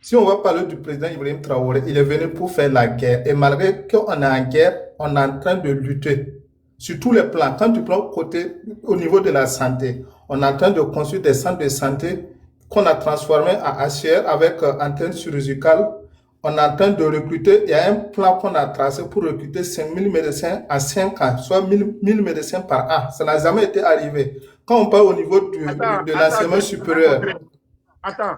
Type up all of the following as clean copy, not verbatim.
Si on va parler du président Ibrahim Traoré, il est venu pour faire la guerre. Et malgré qu'on est en guerre, on est en train de lutter sur tous les plans. Quand tu prends côté, au niveau de la santé, on est en train de construire des centres de santé qu'on a transformés à HCR avec antenne chirurgicale. On est en train de recruter, il y a un plan qu'on a tracé pour recruter 5000 médecins à 5 ans, soit 1000 médecins par an. Ça n'a jamais été arrivé. Quand on parle au niveau de l'enseignement supérieur, Attends.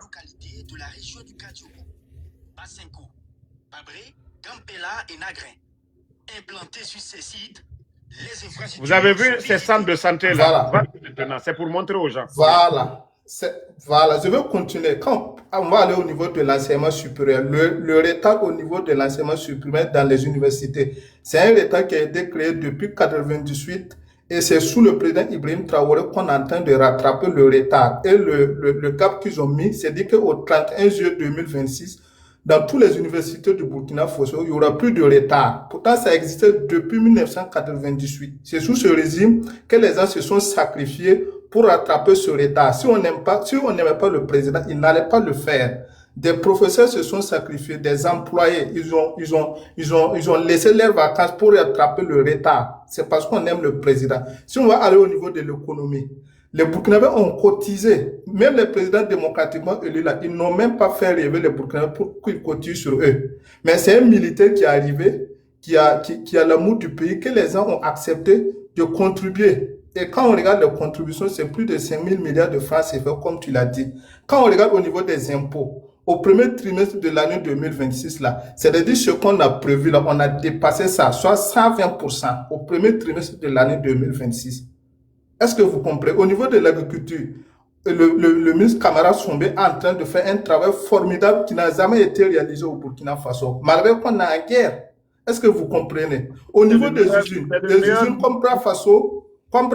Vous avez vu ces centres de santé là? Voilà. C'est pour montrer aux gens. Voilà. Voilà, je vais continuer. Quand on va aller au niveau de l'enseignement supérieur, le retard au niveau de l'enseignement supérieur dans les universités, c'est un retard qui a été créé depuis 1998 et c'est sous le président Ibrahim Traoré qu'on est en train de rattraper le retard. Et le cap qu'ils ont mis, c'est dit qu'au 31 juillet 2026, dans toutes les universités du Burkina Faso, il n'y aura plus de retard. Pourtant, ça existait depuis 1998. C'est sous ce régime que les gens se sont sacrifiés pour rattraper ce retard. Si on n'aimait pas le président, il n'allait pas le faire. Des professeurs se sont sacrifiés, des employés, ils ont laissé leurs vacances pour rattraper le retard. C'est parce qu'on aime le président. Si on va aller au niveau de l'économie, les Burkinabés ont cotisé. Même les présidents démocratiquement élus là, ils n'ont même pas fait rêver les Burkinabés pour qu'ils cotisent sur eux. Mais c'est un militaire qui est arrivé, qui a l'amour du pays, que les gens ont accepté de contribuer. Et quand on regarde les contributions, c'est plus de 5000 milliards de francs CFA, comme tu l'as dit. Quand on regarde au niveau des impôts, au premier trimestre de l'année 2026, là, c'est-à-dire ce qu'on a prévu, là, on a dépassé ça, soit 120% au premier trimestre de l'année 2026. Est-ce que vous comprenez? Au niveau de l'agriculture, le ministre Camara Sombé est en train de faire un travail formidable qui n'a jamais été réalisé au Burkina Faso, malgré qu'on est en guerre. Est-ce que vous comprenez? Au niveau des usines comme Bras Faso qu'on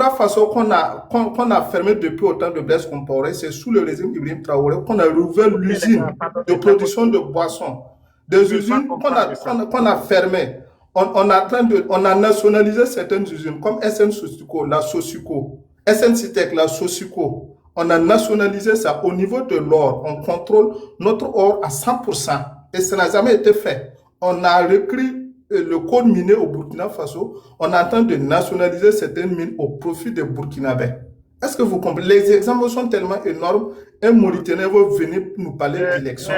a fermé depuis autant de Blaise Compaoré, c'est sous le régime Ibrahim Traoré qu'on a rouvert l'usine de production de boissons. Des usines qu'on a fermées. On a nationalisé certaines usines comme SN Sosico, la Sosico, SN Citec, la Sosico. On a nationalisé ça. Au niveau de l'or, on contrôle notre or à 100%. Et ça n'a jamais été fait. On a recréé le code minier au Burkina Faso. On est en train de nationaliser certaines mines au profit des Burkinabés. Est-ce que vous comprenez? Les exemples sont tellement énormes. Un Mauritanien va venir nous parler d'élections.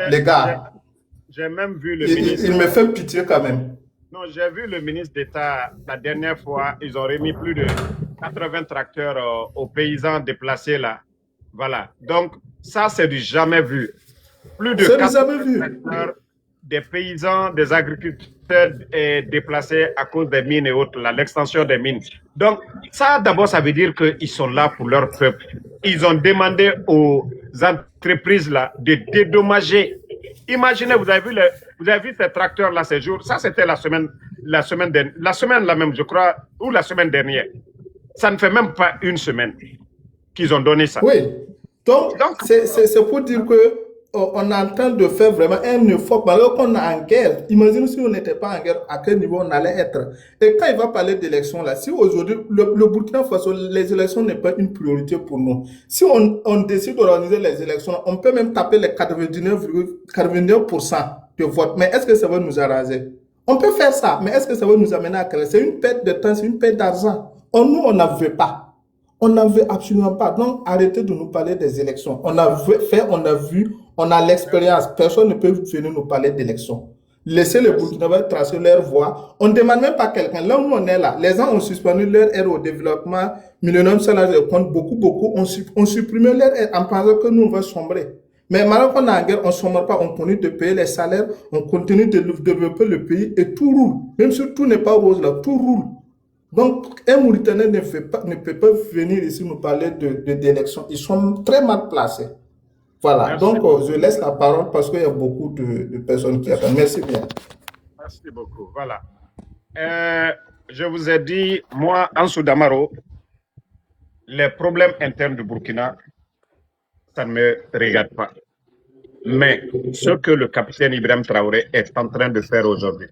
Les gars, j'ai même vu le ministre. Il me fait pitié quand même. Non, j'ai vu le ministre d'État la dernière fois, ils ont remis plus de 80 tracteurs aux paysans déplacés là. Voilà. Donc, ça, c'est du jamais vu. Plus de 80 tracteurs des paysans, des agriculteurs déplacés à cause des mines et autres, l'extension des mines. Donc, ça, d'abord, ça veut dire qu'ils sont là pour leur peuple. Ils ont demandé aux entreprises là de dédommager. Imaginez, vous avez vu ces tracteurs-là ces jours. Ça, c'était la semaine là même, je crois, ou la semaine dernière. Ça ne fait même pas une semaine qu'ils ont donné ça. Oui. Donc c'est pour dire que on est en train de faire vraiment un effort, alors qu'on est en guerre. Imaginez si on n'était pas en guerre, à quel niveau on allait être. Et quand il va parler d'élections, là, si aujourd'hui, le Burkina Faso, les élections n'est pas une priorité pour nous. Si on décide d'organiser les élections, on peut même taper les 99% de vote. Mais est-ce que ça va nous arranger? On peut faire ça, mais est-ce que ça va nous amener à créer? C'est une perte de temps, c'est une perte d'argent. Nous, on n'en veut pas. On n'en veut absolument pas. Donc, arrêtez de nous parler des élections. On a fait, on a vu, on a l'expérience. Personne ne peut venir nous parler d'élections. Laissez les Burkinabés tracer leur voie. On ne demande même pas quelqu'un. Là où on est là, les gens ont suspendu leur aide au développement. Millennium Salaire de compte, beaucoup ont supprimé leur aide en pensant que nous, on va sombrer. Mais maintenant qu'on est en guerre, on ne sombre pas, on continue de payer les salaires, on continue de développer le pays et tout roule. Même si tout n'est pas rose là, tout roule. Donc, un Mauritanien ne peut pas venir ici nous parler d'élections. Ils sont très mal placés. Voilà. Merci. Donc, je laisse la parole parce qu'il y a beaucoup de personnes qui attendent. Merci bien. Merci beaucoup. Voilà. Je vous ai dit, moi, Ansou Damaro, les problèmes internes du Burkina, ça ne me regarde pas. Mais ce que le capitaine Ibrahim Traoré est en train de faire aujourd'hui,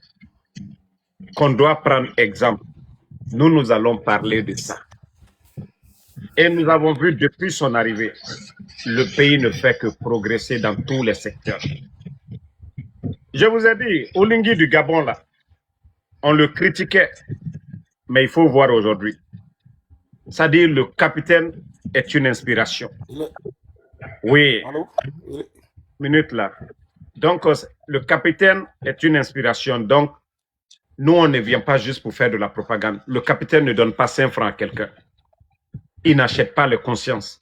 qu'on doit prendre exemple, nous allons parler de ça. Et nous avons vu depuis son arrivée, le pays ne fait que progresser dans tous les secteurs. Je vous ai dit, Olingi du Gabon, là, on le critiquait, mais il faut voir aujourd'hui. C'est-à-dire, le capitaine est une inspiration. Oui, minute là. Donc, le capitaine est une inspiration. Donc, nous, on ne vient pas juste pour faire de la propagande. Le capitaine ne donne pas 5 francs à quelqu'un. Il n'achète pas les consciences.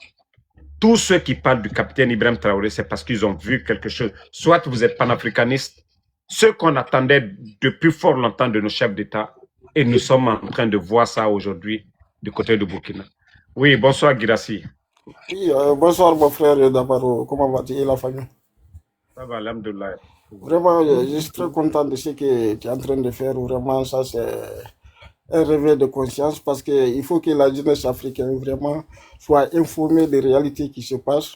Tous ceux qui parlent du capitaine Ibrahim Traoré, c'est parce qu'ils ont vu quelque chose. Soit vous êtes panafricaniste, ce qu'on attendait depuis fort longtemps de nos chefs d'État, et nous sommes en train de voir ça aujourd'hui du côté de Burkina. Oui, bonsoir Girassi. Oui, bonsoir mon frère Dabaro, comment vas-tu et la famille? Ça va, alhamdoulilah. Vraiment, je suis très content de ce que tu es en train de faire. Vraiment, ça c'est un réveil de conscience parce qu'il faut que la jeunesse africaine vraiment soit informée des réalités qui se passent.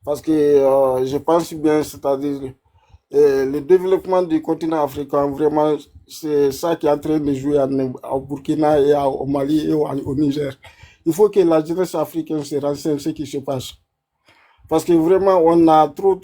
Parce que je pense bien, c'est-à-dire le développement du continent africain, vraiment, c'est ça qui est en train de jouer au Burkina et au Mali et au Niger. Il faut que la jeunesse africaine se renseigne ce qui se passe. Parce que vraiment, on a trop,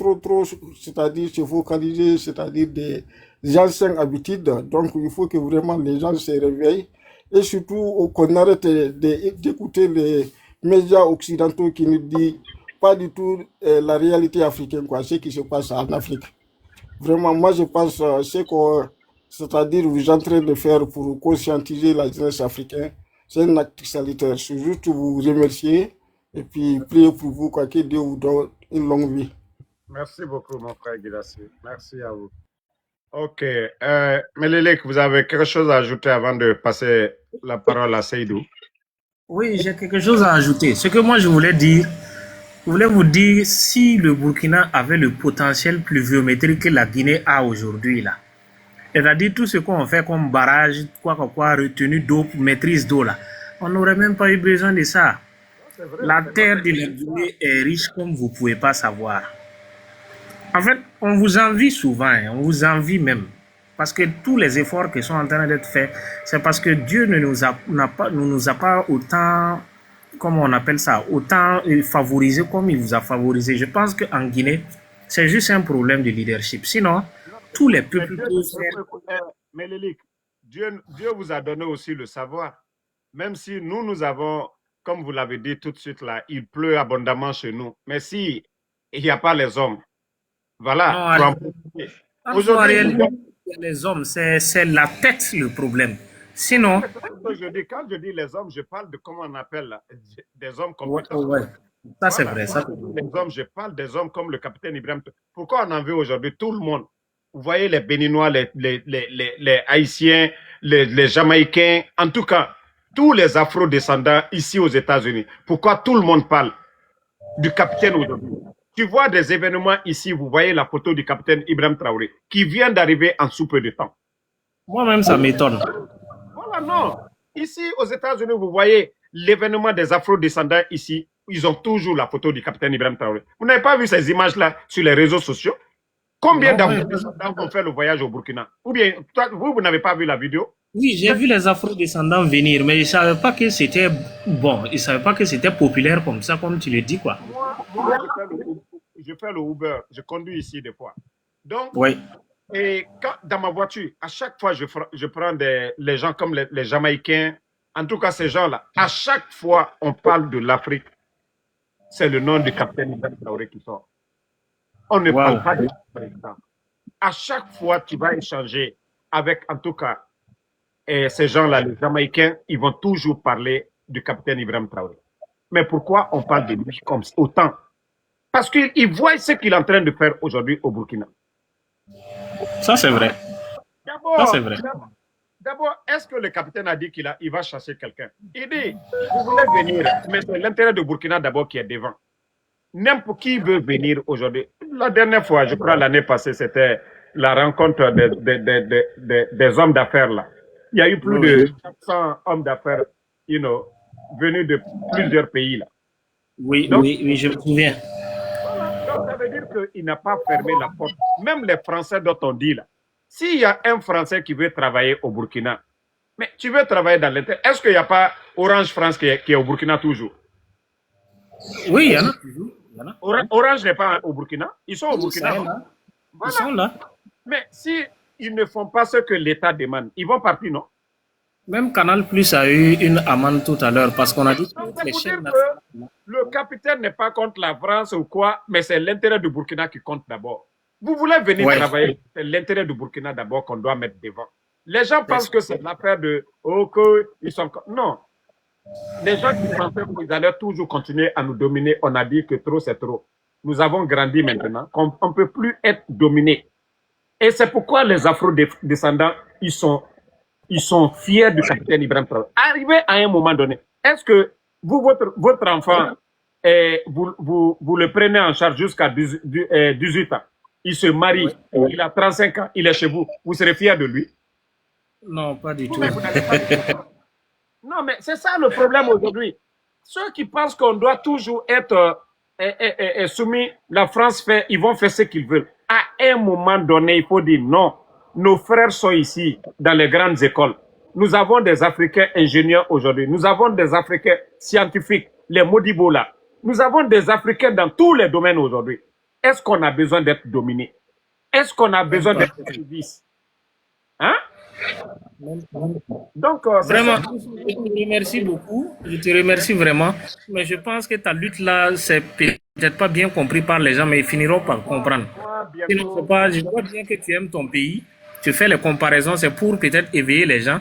c'est-à-dire se focaliser, c'est-à-dire des anciennes habitudes. Donc, il faut que vraiment les gens se réveillent. Et surtout, qu'on arrête d'écouter les médias occidentaux qui ne disent pas du tout la réalité africaine, quoi, ce qui se passe en Afrique. Vraiment, moi, je pense c'est-à-dire vous êtes en train de faire pour conscientiser la jeunesse africaine, c'est un acte salutaire. C'est juste vous remercier et puis prier pour vous, quoi, que Dieu vous donne une longue vie. Merci beaucoup, mon frère Girassi. Merci à vous. Ok. Melelek, vous avez quelque chose à ajouter avant de passer la parole à Seydou? Oui, j'ai quelque chose à ajouter. Ce que moi je voulais vous dire, si le Burkina avait le potentiel pluviométrique que la Guinée a aujourd'hui, là, c'est-à-dire tout ce qu'on fait comme barrage, retenue d'eau, maîtrise d'eau, là, on n'aurait même pas eu besoin de ça. La terre de la Guinée est riche comme vous ne pouvez pas savoir. En fait, on vous envie souvent, on vous envie même. Parce que tous les efforts qui sont en train d'être faits, c'est parce que Dieu ne nous a pas autant, comment on appelle ça, autant favorisé comme il vous a favorisé. Je pense qu'en Guinée, c'est juste un problème de leadership. Sinon, tous les peuples peuvent faire... Mais Lélique, Dieu vous a donné aussi le savoir. Même si nous avons, comme vous l'avez dit tout de suite là, il pleut abondamment chez nous. Mais si il n'y a pas les hommes, voilà. Aujourd'hui, les hommes, c'est la tête le problème. Sinon... Quand je dis les hommes, je parle de comment on appelle là, des hommes comme... Ouais. Ça, c'est vrai. Ça, les hommes, je parle des hommes comme le capitaine Ibrahim. Pourquoi on en veut aujourd'hui tout le monde? Vous voyez les Béninois, les Haïtiens, les Jamaïcains, en tout cas, tous les Afro-descendants ici aux États-Unis. Pourquoi tout le monde parle du capitaine aujourd'hui? Tu vois des événements ici, vous voyez la photo du capitaine Ibrahim Traoré, qui vient d'arriver en sous peu de temps. Moi-même, ça m'étonne. Voilà, non. Ici, aux États-Unis, vous voyez l'événement des Afro-descendants ici, ils ont toujours la photo du capitaine Ibrahim Traoré. Vous n'avez pas vu ces images-là sur les réseaux sociaux? Combien d'Afro-descendants ont fait le voyage au Burkina? Ou bien, toi, vous n'avez pas vu la vidéo? Oui, j'ai vu les Afro-descendants venir, mais je ne savais pas que c'était bon. Je ne savais pas que c'était populaire comme ça, comme tu le dis, quoi. Moi je fais le Uber. Je conduis ici des fois. Donc, oui. Et dans ma voiture, à chaque fois, je prends les gens comme les Jamaïcains. En tout cas, ces gens-là, à chaque fois, on parle de l'Afrique. C'est le nom du capitaine Ibrahim Traoré qui sort. On ne parle pas de président. À chaque fois, tu vas échanger avec, en tout cas, ces gens-là, les Jamaïcains, ils vont toujours parler du capitaine Ibrahim Traoré. Mais pourquoi on parle de lui comme autant? Parce qu'ils voient ce qu'il est en train de faire aujourd'hui au Burkina. Ça, c'est vrai. D'abord, est-ce que le capitaine a dit qu'il va chasser quelqu'un? Il dit, vous voulez venir, mais c'est l'intérêt de Burkina d'abord qui est devant. N'importe qui veut venir aujourd'hui. La dernière fois, je crois l'année passée, c'était la rencontre des hommes d'affaires là. Il y a eu plus de 400 hommes d'affaires, venus de plusieurs pays là. Oui, je me souviens. Donc, ça veut dire qu'il n'a pas fermé la porte. Même les Français dont on dit là. S'il y a un Français qui veut travailler au Burkina, mais tu veux travailler dans l'intérieur, est-ce qu'il n'y a pas Orange France qui est au Burkina toujours? Oui, il y en a toujours. Il y en a. Orange n'est pas au Burkina. Ils sont au Oui, ça Burkina, est non? là. Ils Voilà. sont là. Mais si ils ne font pas ce que l'État demande, ils vont partir, non? Même Canal Plus a eu une amende tout à l'heure parce qu'on a dit que Donc, toutes c'est les pour dire chaînes que nationales. le capitaine n'est pas contre la France ou quoi, mais c'est l'intérêt du Burkina qui compte d'abord. Vous voulez venir Ouais. travailler, c'est l'intérêt du Burkina d'abord qu'on doit mettre devant. Les gens C'est pensent ça. que c'est l'affaire de oh, que ils sont. Non. Les gens qui pensaient qu'ils allaient toujours continuer à nous dominer, on a dit que trop c'est trop. Nous avons grandi maintenant, qu'on ne peut plus être dominé. Et c'est pourquoi les afro-descendants, ils sont fiers du capitaine Ibrahim Traoré. Arrivé à un moment donné, est-ce que vous, votre enfant, vous le prenez en charge jusqu'à 18 ans, il se marie, Oui. il a 35 ans, il est chez vous, vous serez fier de lui? Non, pas du tout. Vous n'allez pas être. Non, mais c'est ça le problème aujourd'hui. Ceux qui pensent qu'on doit toujours être soumis, la France fait, ils vont faire ce qu'ils veulent. À un moment donné, il faut dire non. Nos frères sont ici, dans les grandes écoles. Nous avons des Africains ingénieurs aujourd'hui. Nous avons des Africains scientifiques, les Modibo là. Nous avons des Africains dans tous les domaines aujourd'hui. Est-ce qu'on a besoin d'être dominé? Est-ce qu'on a besoin d'être service? Hein? Donc, Vraiment, je te remercie beaucoup. Je te remercie vraiment. Mais je pense que ta lutte là, c'est peut-être pas bien compris par les gens, mais ils finiront par comprendre. Sinon, c'est pas, je vois bien que tu aimes ton pays. Tu fais les comparaisons, c'est pour peut-être éveiller les gens,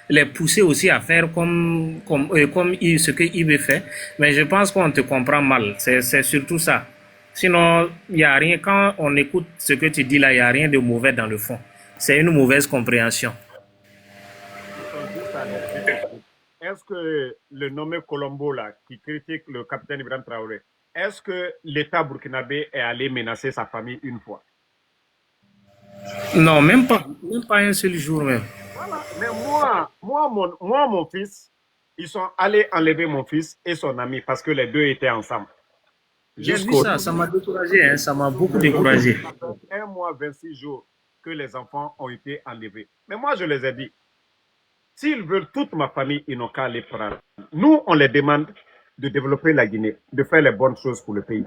les pousser aussi à faire comme ce que IB fait. Mais je pense qu'on te comprend mal. C'est surtout ça. Sinon, il n'y a rien. Quand on écoute ce que tu dis là, il n'y a rien de mauvais dans le fond. C'est une mauvaise compréhension. Est-ce que le nommé Colombo là, qui critique le capitaine Ibrahim Traoré, est-ce que l'État burkinabé est allé menacer sa famille une fois? Non, même pas un seul jour même. Voilà. Mais mon fils, ils sont allés enlever mon fils et son ami parce que les deux étaient ensemble. J'ai vu ça, ça m'a découragé, hein, ça m'a beaucoup découragé. 1 mois, 26 jours que les enfants ont été enlevés. Mais moi, je les ai dit, s'ils veulent toute ma famille, ils n'ont qu'à les prendre. Nous, on les demande de développer la Guinée, de faire les bonnes choses pour le pays.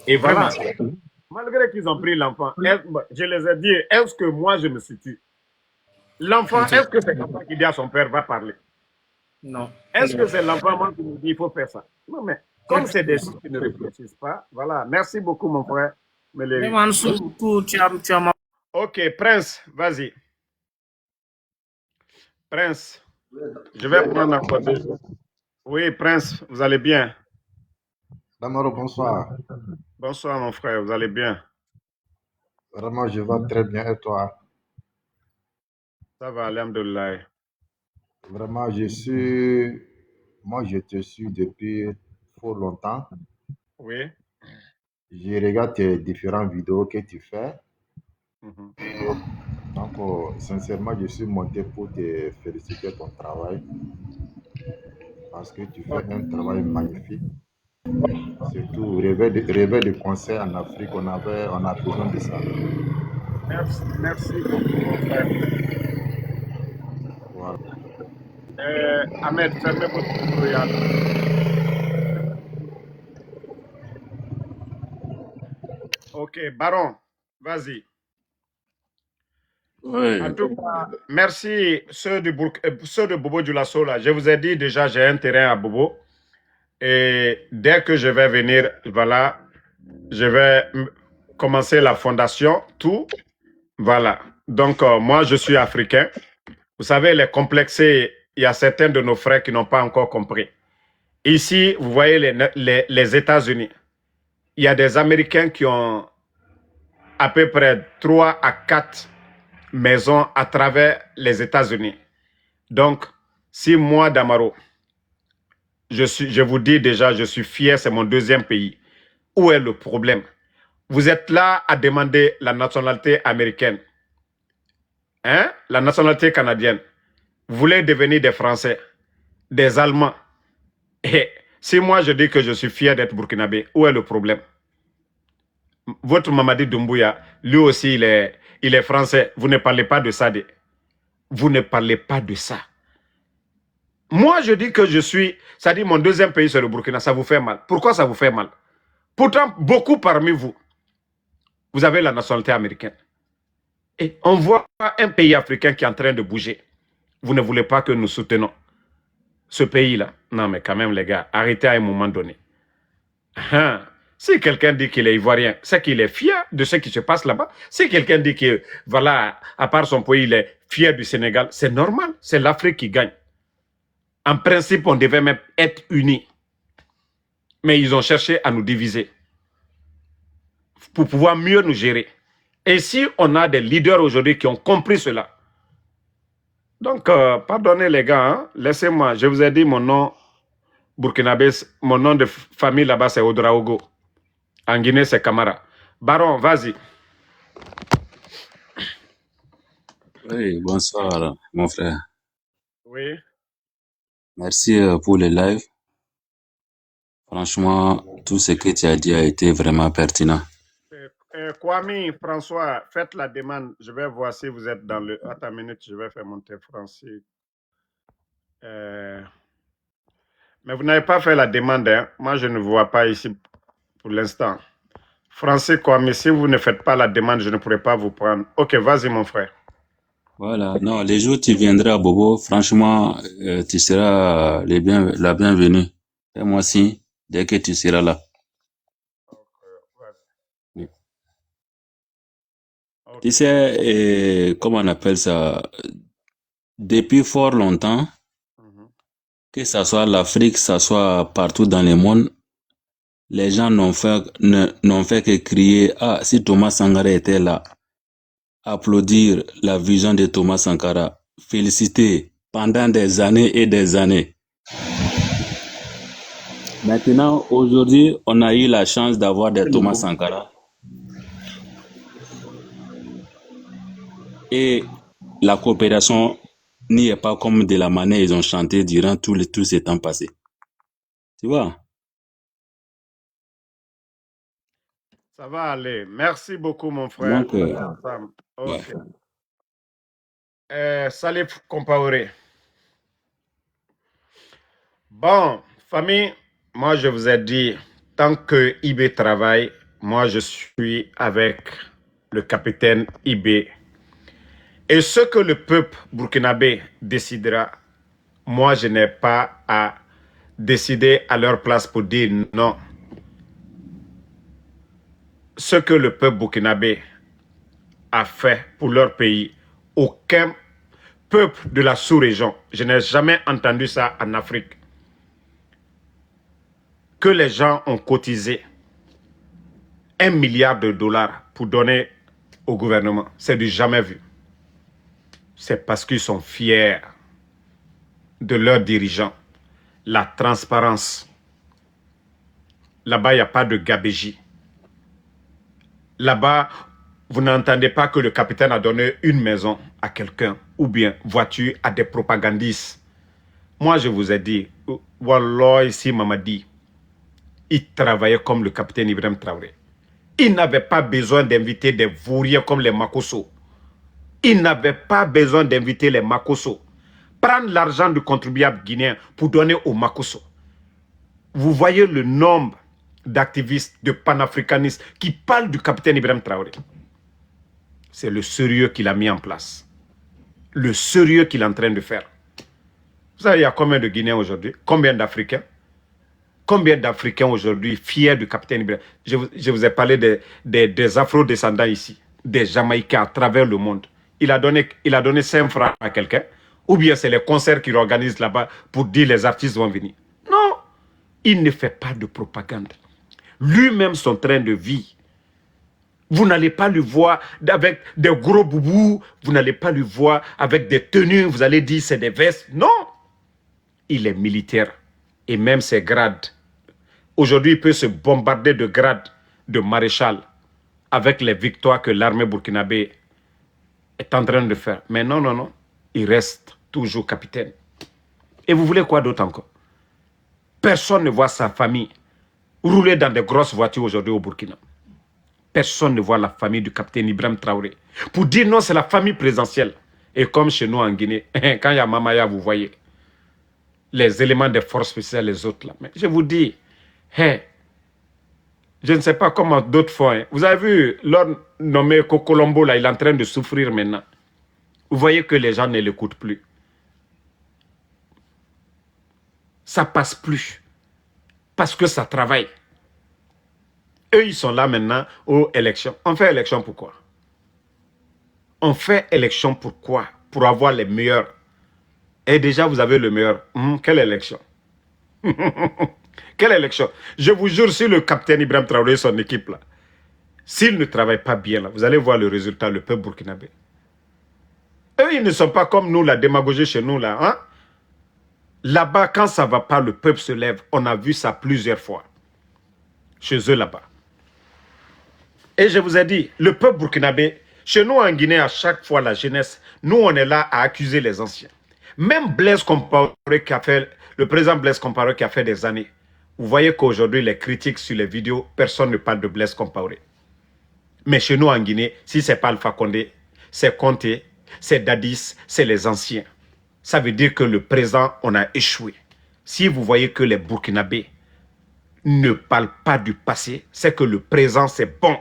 Et voilà. Malgré qu'ils ont pris l'enfant, je les ai dit, est-ce que moi, je me situe? L'enfant, est-ce que c'est l'enfant qui dit à son père, va parler? Non. Est-ce que c'est l'enfant qui nous dit, il faut faire ça? Non, mais comme c'est des choses qui ne réfléchissent pas, voilà. Merci beaucoup, mon frère. Ok, Prince, vas-y. Prince, je vais prendre encore 2 jours. Oui, Prince, vous allez bien? Damaro, bonsoir. Bonsoir, mon frère, vous allez bien? Vraiment, je vais très bien et toi? Ça va, alhamdoulilah. Vraiment, moi, je te suis depuis fort longtemps. Oui. Je regarde tes différentes vidéos que tu fais. Donc, sincèrement, je suis monté pour te féliciter ton travail. Parce que tu fais un travail magnifique. Surtout, réveil de concert en Afrique, on a besoin de ça. Merci beaucoup, mon frère. Voilà. Ahmed, fermez votre micro. Ok, Baron, vas-y. Oui. En tout cas, merci ceux de Bobo Dioulasso là. Je vous ai dit déjà, j'ai un terrain à Bobo. Et dès que je vais venir, voilà, je vais commencer la fondation, tout. Voilà. Donc, moi, je suis africain. Vous savez, les complexés, il y a certains de nos frères qui n'ont pas encore compris. Ici, vous voyez les États-Unis. Il y a des Américains qui ont à peu près 3 à 4 maisons à travers les États-Unis. Donc, si moi, Damaro, je vous dis déjà, je suis fier, c'est mon deuxième pays. Où est le problème? Vous êtes là à demander la nationalité américaine, hein? La nationalité canadienne. Vous voulez devenir des Français, des Allemands. Et si moi je dis que je suis fier d'être burkinabé, où est le problème? Votre Mamadi Doumbouya, lui aussi, il est français. Vous ne parlez pas de ça. Vous ne parlez pas de ça. Moi, je dis que je suis, ça dit mon deuxième pays, c'est le Burkina. Ça vous fait mal. Pourquoi ça vous fait mal? Pourtant, beaucoup parmi vous, vous avez la nationalité américaine. Et on voit un pays africain qui est en train de bouger. Vous ne voulez pas que nous soutenons ce pays-là. Non, mais quand même, les gars, arrêtez à un moment donné. Hein? Si quelqu'un dit qu'il est ivoirien, c'est qu'il est fier de ce qui se passe là-bas. Si quelqu'un dit que, voilà, à part son pays, il est fier du Sénégal, c'est normal. C'est l'Afrique qui gagne. En principe, on devait même être unis. Mais ils ont cherché à nous diviser pour pouvoir mieux nous gérer. Et si on a des leaders aujourd'hui qui ont compris cela, donc, pardonnez les gars, hein, laissez-moi, je vous ai dit mon nom burkinabé, mon nom de famille là-bas c'est Ouedraogo. En Guinée c'est Camara. Baron, vas-y. Oui, bonsoir, mon frère. Oui. Merci pour le live. Franchement, tout ce que tu as dit a été vraiment pertinent. Kwame, François, faites la demande. Je vais voir si vous êtes dans le... Attends une minute, je vais faire monter Francis. Mais vous n'avez pas fait la demande. Hein? Moi, je ne vous vois pas ici pour l'instant. Francis Kwame, si vous ne faites pas la demande, je ne pourrai pas vous prendre. Ok, vas-y, mon frère. Voilà. Non, les jours où tu viendras, Bobo, franchement, tu seras la bienvenue. Fais-moi signe dès que tu seras là. Oui. Ok. Tu sais, comment on appelle ça? Depuis fort longtemps, que ça soit l'Afrique, que ça soit partout dans le monde, les gens n'ont fait que crier, ah, si Thomas Sankara était là, applaudir la vision de Thomas Sankara, féliciter pendant des années et des années. Maintenant, aujourd'hui, on a eu la chance d'avoir des Thomas Sankara. Et la coopération n'y est pas comme de la manière ils ont chanté durant tous ces temps passés. Tu vois? Ça va aller. Merci beaucoup, mon frère. Donc, ok. Ouais. Salif Compaoré. Bon, famille, moi je vous ai dit, tant que IB travaille, moi je suis avec le capitaine IB. Et ce que le peuple burkinabé décidera, moi je n'ai pas à décider à leur place pour dire non. Ce que le peuple burkinabé a fait pour leur pays, aucun peuple de la sous-région, je n'ai jamais entendu ça en Afrique, que les gens ont cotisé 1 milliard de dollars pour donner au gouvernement. C'est du jamais vu. C'est parce qu'ils sont fiers de leurs dirigeants. La transparence. Là-bas, il n'y a pas de gabégie. Là-bas, vous n'entendez pas que le capitaine a donné une maison à quelqu'un ou bien voiture à des propagandistes. Moi, je vous ai dit, Wallah, ici, Mamadi, il travaillait comme le capitaine Ibrahim Traoré. Il n'avait pas besoin d'inviter des vauriens comme les Makosso. Il n'avait pas besoin d'inviter les Makosso. Prendre l'argent du contribuable guinéen pour donner aux Makosso. Vous voyez le nombre d'activistes, de panafricanistes qui parlent du capitaine Ibrahim Traoré. C'est le sérieux qu'il a mis en place. Le sérieux qu'il est en train de faire. Vous savez, il y a combien de Guinéens aujourd'hui? Combien d'Africains? Combien d'Africains aujourd'hui fiers du capitaine Ibrahim? Je vous ai parlé des Afro-descendants ici, des Jamaïcains à travers le monde. Il a donné 5 francs à quelqu'un, ou bien c'est les concerts qu'il organise là-bas pour dire les artistes vont venir. Non, il ne fait pas de propagande. Lui-même, son train de vie, vous n'allez pas le voir avec des gros boubous, vous n'allez pas le voir avec des tenues, vous allez dire c'est des vestes. Non, il est militaire et même ses grades. Aujourd'hui, il peut se bombarder de grades de maréchal avec les victoires que l'armée burkinabé est en train de faire. Mais non, non, non, il reste toujours capitaine. Et vous voulez quoi d'autre encore? Personne ne voit sa famille rouler dans des grosses voitures aujourd'hui au Burkina. Personne ne voit la famille du capitaine Ibrahim Traoré. Pour dire non, c'est la famille présidentielle. Et comme chez nous en Guinée, quand il y a Mamaya, vous voyez. les éléments des forces spéciales, les autres là. Mais je vous dis, hey, je ne sais pas comment d'autres font. Hein. Vous avez vu, l'homme nommé Kokolombo, là, il est en train de souffrir maintenant. Vous voyez que les gens ne l'écoutent plus. Ça passe plus. Parce que ça travaille. Eux, ils sont là maintenant aux élections. On fait élection pourquoi? On fait élection pourquoi? Pour avoir les meilleurs. Et déjà, vous avez le meilleur. Quelle élection? Quelle élection? Je vous jure, si le capitaine Ibrahim Traoré et son équipe, là, s'ils ne travaillent pas bien, là, vous allez voir le résultat, le peuple burkinabé. Eux, ils ne sont pas comme nous, la démagogie chez nous, là. Hein? Là-bas, quand ça ne va pas, le peuple se lève. On a vu ça plusieurs fois. Chez eux, là-bas. Et je vous ai dit, le peuple burkinabé, chez nous en Guinée, à chaque fois, la jeunesse, nous, on est là à accuser les anciens. Même Blaise Compaoré qui a fait, le président Blaise Compaoré qui a fait des années, vous voyez qu'aujourd'hui, les critiques sur les vidéos, personne ne parle de Blaise Compaoré. Mais chez nous en Guinée, si ce n'est pas Alpha Condé, c'est Conté, c'est Dadis, c'est les anciens. Ça veut dire que le présent, on a échoué. Si vous voyez que les Burkinabés ne parlent pas du passé, c'est que le présent, c'est bon.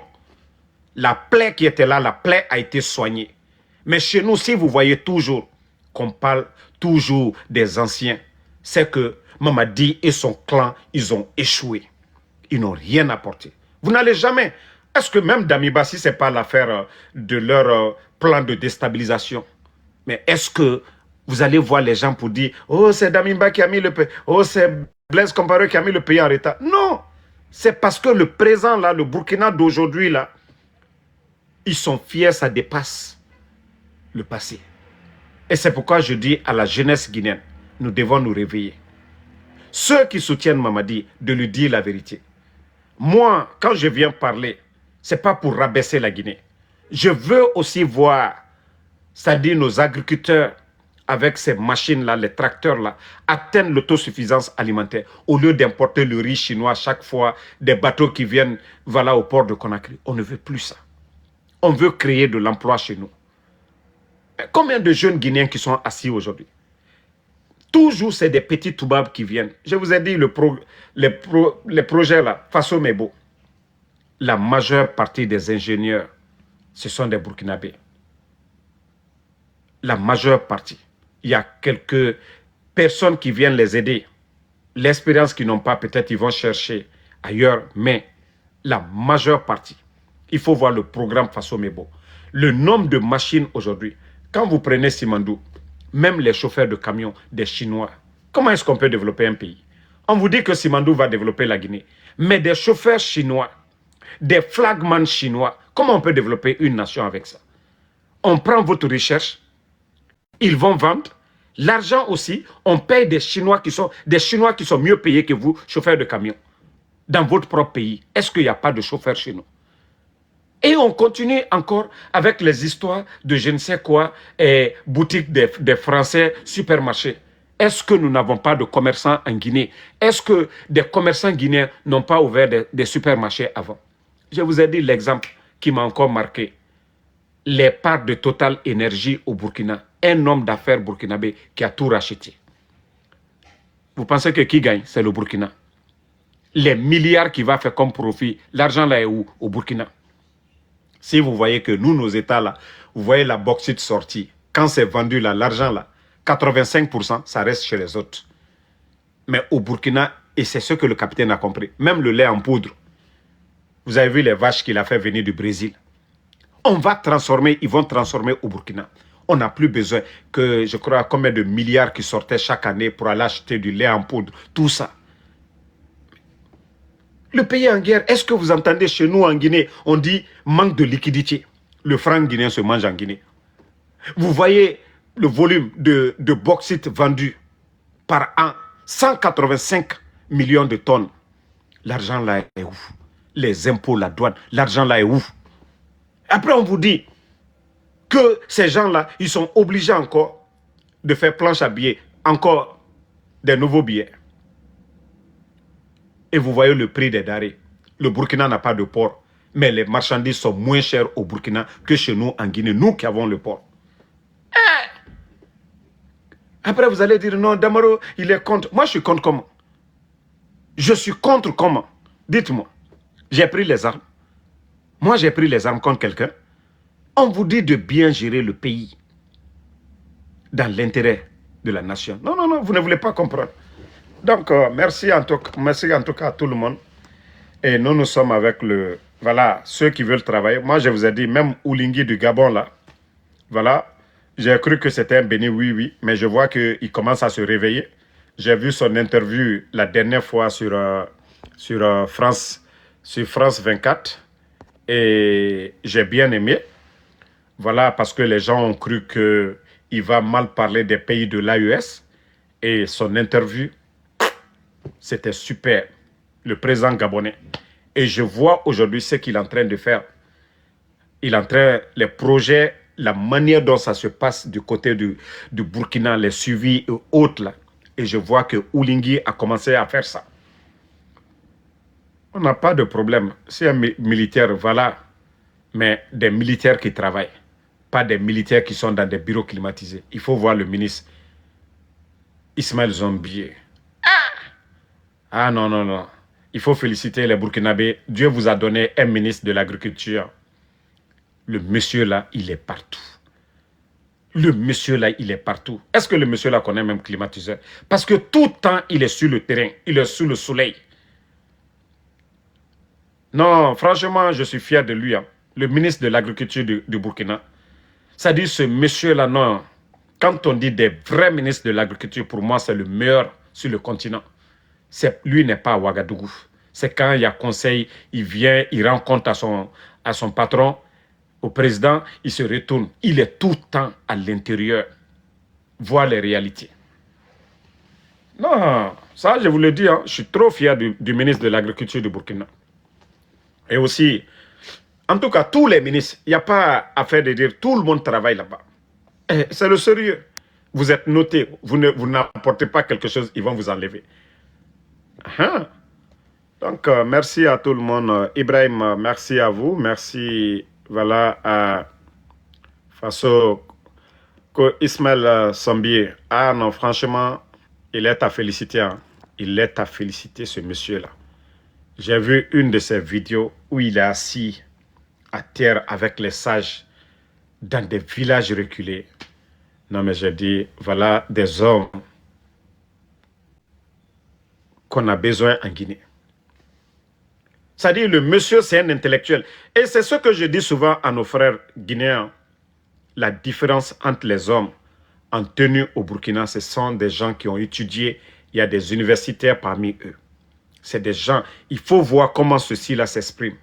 La plaie qui était là, la plaie a été soignée. Mais chez nous, si vous voyez toujours qu'on parle toujours des anciens, c'est que Mamadi et son clan, ils ont échoué. Ils n'ont rien apporté. Vous n'allez jamais... Est-ce que même Damiba, si ce n'est pas l'affaire de leur plan de déstabilisation, mais est-ce que vous allez voir les gens pour dire « Oh, c'est Damiba qui a mis le pays, oh, c'est Blaise Compaoré qui a mis le pays en état. » Non, c'est parce que le présent, là, le Burkina d'aujourd'hui, là, ils sont fiers, ça dépasse le passé. Et c'est pourquoi je dis à la jeunesse guinéenne, nous devons nous réveiller. Ceux qui soutiennent Mamadi, de lui dire la vérité. Moi, quand je viens parler, ce n'est pas pour rabaisser la Guinée. Je veux aussi voir, c'est-à-dire nos agriculteurs, avec ces machines-là, les tracteurs-là, atteindre l'autosuffisance alimentaire au lieu d'importer le riz chinois chaque fois, des bateaux qui viennent voilà, au port de Conakry. On ne veut plus ça. On veut créer de l'emploi chez nous. Combien de jeunes Guinéens qui sont assis aujourd'hui? Toujours, c'est des petits toubabs qui viennent. Je vous ai dit, les projets là, Faso Mebo, la majeure partie des ingénieurs, ce sont des Burkinabés. La majeure partie. Il y a quelques personnes qui viennent les aider. L'expérience qu'ils n'ont pas, peut-être ils vont chercher ailleurs, mais la majeure partie. Il faut voir le programme Faso Mebo. Le nombre de machines aujourd'hui, quand vous prenez Simandou, même les chauffeurs de camions, des Chinois, comment est-ce qu'on peut développer un pays? On vous dit que Simandou va développer la Guinée, mais des chauffeurs chinois, des flagmans chinois, comment on peut développer une nation avec ça? On prend votre recherche, ils vont vendre. L'argent aussi, on paye des Chinois qui sont mieux payés que vous, chauffeurs de camions. Dans votre propre pays, est-ce qu'il n'y a pas de chauffeurs chez nous? Et on continue encore avec les histoires de je ne sais quoi, boutiques des Français, supermarchés. Est-ce que nous n'avons pas de commerçants en Guinée? Est-ce que des commerçants guinéens n'ont pas ouvert des supermarchés avant? Je vous ai dit l'exemple qui m'a encore marqué. Les parts de Total Énergie au Burkina. Un homme d'affaires burkinabé qui a tout racheté. Vous pensez que qui gagne? C'est le Burkina. Les milliards qu'il va faire comme profit, l'argent là est où? Au Burkina. Si vous voyez que nous, nos États là, vous voyez la bauxite sortie, quand c'est vendu là, l'argent là, 85%, ça reste chez les autres. Mais au Burkina, et c'est ce que le capitaine a compris, même le lait en poudre, vous avez vu les vaches qu'il a fait venir du Brésil. On va transformer, ils vont transformer au Burkina. On n'a plus besoin que, je crois, combien de milliards qui sortaient chaque année pour aller acheter du lait en poudre, tout ça. Le pays est en guerre. Est-ce que vous entendez chez nous en Guinée, on dit manque de liquidité. Le franc guinéen se mange en Guinée. Vous voyez le volume de bauxite vendu par an, 185 millions de tonnes. L'argent là est où? Les impôts, la douane, l'argent là est où? Après on vous dit que ces gens-là, ils sont obligés encore de faire planche à billets, encore des nouveaux billets. Et vous voyez le prix des denrées. Le Burkina n'a pas de port, mais les marchandises sont moins chères au Burkina que chez nous en Guinée, nous qui avons le port. Après, vous allez dire, non, Damaro, il est contre. Moi, je suis contre comment? Je suis contre comment? Dites-moi. J'ai pris les armes. Moi, j'ai pris les armes contre quelqu'un. On vous dit de bien gérer le pays dans l'intérêt de la nation. Non, non, non, vous ne voulez pas comprendre. Donc, merci en tout cas à tout le monde. Et nous sommes avec voilà, ceux qui veulent travailler. Moi, je vous ai dit, même Oulingui du Gabon, là, voilà, j'ai cru que c'était un béni, oui, mais je vois qu'il commence à se réveiller. J'ai vu son interview la dernière fois sur France 24 et j'ai bien aimé. Voilà, parce que les gens ont cru qu'il va mal parler des pays de l'AES et son interview, c'était super, le président gabonais. Et je vois aujourd'hui ce qu'il est en train de faire. Il est en train, les projets, la manière dont ça se passe du côté du Burkina, les suivis et autres là. Et je vois que Oulingui a commencé à faire ça. On n'a pas de problème. C'est un militaire, voilà. Mais des militaires qui travaillent. Pas des militaires qui sont dans des bureaux climatisés. Il faut voir le ministre Ismaël Zombier. Ah non, non, non. Il faut féliciter les Burkinabés. Dieu vous a donné un ministre de l'Agriculture. Le monsieur là, il est partout. Le monsieur là, il est partout. Est-ce que le monsieur là connaît même climatiseur? Parce que tout le temps, il est sur le terrain. Il est sous le soleil. Non, franchement, je suis fier de lui. Hein. Le ministre de l'Agriculture du Burkina. Ça dit, ce monsieur-là, non. Quand on dit des vrais ministres de l'Agriculture, pour moi, c'est le meilleur sur le continent. Lui n'est pas à Ouagadougou. C'est quand il y a conseil, il vient, il rend compte à son patron, au président, il se retourne. Il est tout le temps à l'intérieur, voir les réalités. Non, ça je vous le dis, hein, je suis trop fier du ministre de l'Agriculture du Burkina. Et aussi, en tout cas, tous les ministres, il n'y a pas à faire de dire, tout le monde travaille là-bas. C'est le sérieux. Vous êtes noté, vous n'apportez pas quelque chose, ils vont vous enlever. Donc, merci à tout le monde. Ibrahim, merci à vous. Merci, voilà, à Faso Ismaël Sambier. Ah non, franchement, il est à féliciter. Hein. Il est à féliciter, ce monsieur-là. J'ai vu une de ses vidéos où il est assis à terre avec les sages dans des villages reculés. Non, mais j'ai dit, voilà des hommes qu'on a besoin en Guinée. C'est-à-dire, le monsieur, c'est un intellectuel. Et c'est ce que je dis souvent à nos frères guinéens. La différence entre les hommes en tenue au Burkina, ce sont des gens qui ont étudié. Il y a des universitaires parmi eux. C'est des gens, il faut voir comment ceci-là s'exprime.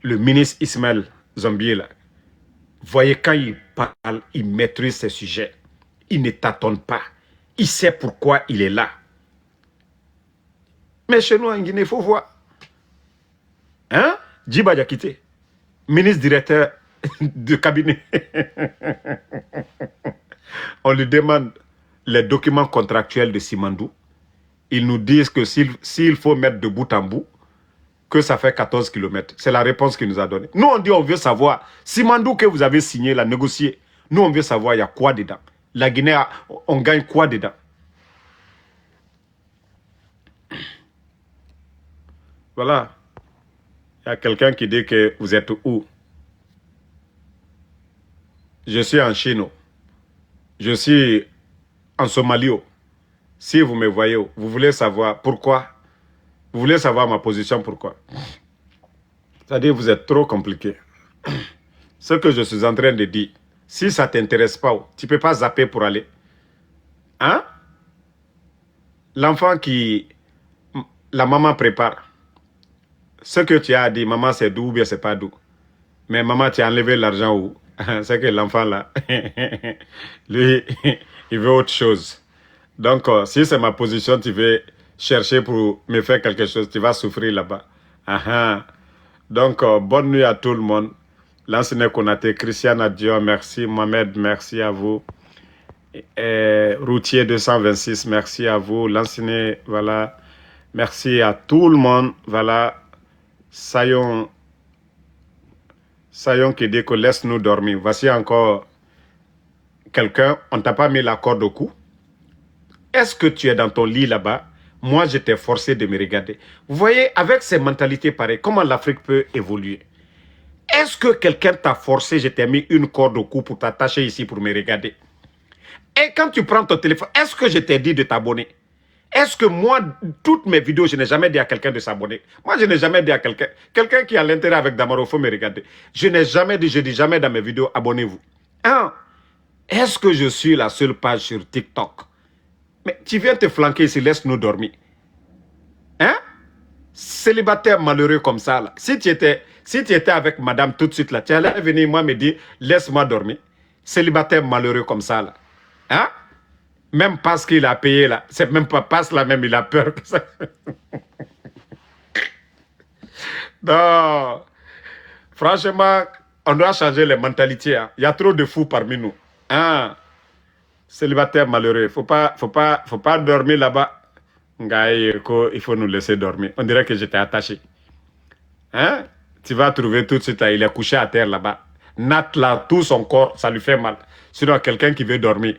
Le ministre Ismaël Zombier, là, voyez, quand il parle, il maîtrise ses sujets. Il ne tâtonne pas. Il sait pourquoi il est là. Mais chez nous, en Guinée, il faut voir. Hein? Djiba Diakité, ministre directeur de cabinet. On lui demande les documents contractuels de Simandou. Ils nous disent que s'il faut mettre de bout en bout, que ça fait 14 km. C'est la réponse qu'il nous a donnée. Nous, on dit, on veut savoir, Simandou que vous avez signé, la négocié, nous, on veut savoir, il y a quoi dedans. La Guinée, on gagne quoi dedans? Voilà. Il y a quelqu'un qui dit que vous êtes où? Je suis en Chine. Je suis en Somalie. Si vous me voyez, vous voulez savoir pourquoi? Vous voulez savoir ma position, pourquoi? C'est-à-dire que vous êtes trop compliqué. Ce que je suis en train de dire, si ça ne t'intéresse pas, tu ne peux pas zapper pour aller. Hein? L'enfant qui... La maman prépare. Ce que tu as dit, maman, c'est doux ou bien c'est pas doux. Mais maman, tu as enlevé l'argent où? C'est que l'enfant là, lui, il veut autre chose. Donc, si c'est ma position, tu veux chercher pour me faire quelque chose, tu vas souffrir là-bas. Donc, bonne nuit à tout le monde. L'ancien Konaté, Christiane Adieu, merci. Mohamed, merci à vous. Routier 226, merci à vous. L'ancien, voilà. Merci à tout le monde. Voilà. Sayon qui dit que laisse-nous dormir. Voici encore quelqu'un, on ne t'a pas mis la corde au cou. Est-ce que tu es dans ton lit là-bas? Moi, j'étais forcé de me regarder. Vous voyez, avec ces mentalités pareilles, comment l'Afrique peut évoluer? Est-ce que quelqu'un t'a forcé, je t'ai mis une corde au cou pour t'attacher ici pour me regarder? Et quand tu prends ton téléphone, est-ce que je t'ai dit de t'abonner? Est-ce que moi, toutes mes vidéos, je n'ai jamais dit à quelqu'un de s'abonner? Moi, je n'ai jamais dit à quelqu'un qui a l'intérêt avec Damaro, il faut me regarder. Je n'ai jamais dit, je dis jamais dans mes vidéos, abonnez-vous. Hein? Est-ce que je suis la seule page sur TikTok? Mais tu viens te flanquer ici, laisse-nous dormir. Hein? Célibataire malheureux comme ça, là. Si tu étais avec madame tout de suite, là, tu allais venir, moi, me dire, laisse-moi dormir. Célibataire malheureux comme ça, là. Hein? Même parce qu'il a payé, là. C'est même pas parce là, même il a peur que ça. Non. Franchement, on doit changer les mentalités. Hein. Il y a trop de fous parmi nous. Hein? Célibataire malheureux. Faut pas dormir là-bas. Il faut nous laisser dormir. On dirait que j'étais attaché. Hein? Tu vas trouver tout de suite, là, il est couché à terre là-bas. Nat là, tout son corps, ça lui fait mal. Sinon, quelqu'un qui veut dormir.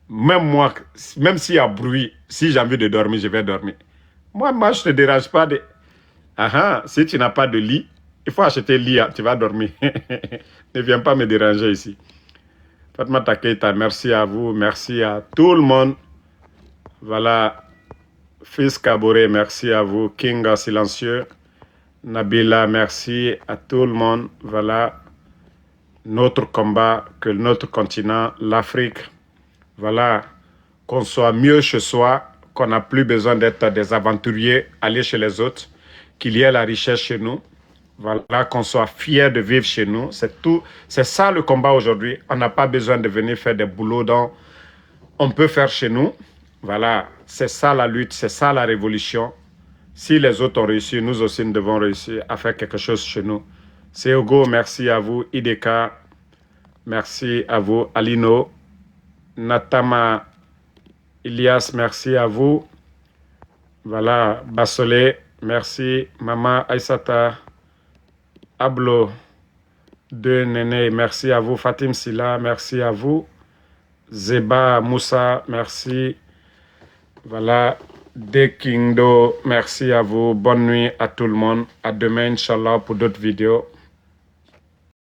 Même moi, même s'il y a bruit, si j'ai envie de dormir, je vais dormir. Moi, je ne te dérange pas de... si tu n'as pas de lit, il faut acheter lit, tu vas dormir. Ne viens pas me déranger ici. Fatmata Keita, merci à vous, merci à tout le monde. Voilà. Fils Kabore, merci à vous. Kinga Silencieux. Nabila, merci à tout le monde. Voilà. Notre combat, que notre continent, l'Afrique, voilà, qu'on soit mieux chez soi, qu'on n'a plus besoin d'être des aventuriers, aller chez les autres, qu'il y ait la richesse chez nous, voilà, qu'on soit fiers de vivre chez nous. C'est tout, c'est ça le combat aujourd'hui. On n'a pas besoin de venir faire des boulots dont on peut faire chez nous. Voilà, c'est ça la lutte, c'est ça la révolution. Si les autres ont réussi, nous aussi nous devons réussir à faire quelque chose chez nous. Seogo, merci à vous. Ideka, merci à vous. Alino, Natama, Ilias, merci à vous. Voilà, Bassolé, merci. Mama Aïsata, Ablo, De Néné, merci à vous. Fatim Silla, merci à vous. Zeba Moussa, merci. Voilà, Dekindo, merci à vous. Bonne nuit à tout le monde. À demain, Inch'Allah, pour d'autres vidéos.